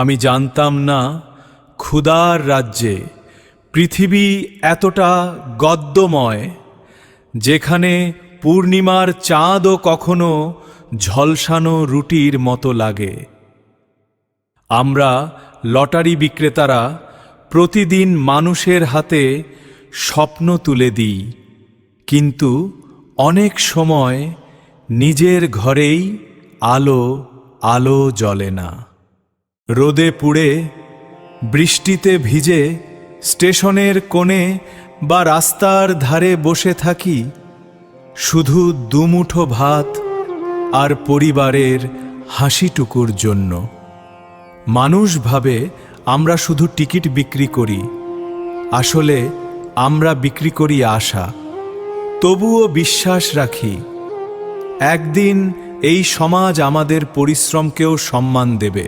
আমি জানতাম না ক্ষুধার রাজ্যে পৃথিবী এতটা গদ্যময়, যেখানে পূর্ণিমার চাঁদও কখনো ঝলসানো রুটির মতো লাগে। আমরা লটারি বিক্রেতারা প্রতিদিন মানুষের হাতে স্বপ্ন তুলে দিই, কিন্তু অনেক সময় নিজের ঘরেই আলো আলো জ্বলে না। রোদে পুড়ে, বৃষ্টিতে ভিজে স্টেশনের কোণে বা রাস্তার ধারে বসে থাকি, শুধু দুমুঠো ভাত আর পরিবারের হাসিটুকুর জন্য। মানুষ ভাবে আমরা শুধু টিকিট বিক্রি করি, আসলে আমরা বিক্রি করি আশা। তবুও বিশ্বাস রাখি, একদিন এই সমাজ আমাদের পরিশ্রমকেও সম্মান দেবে।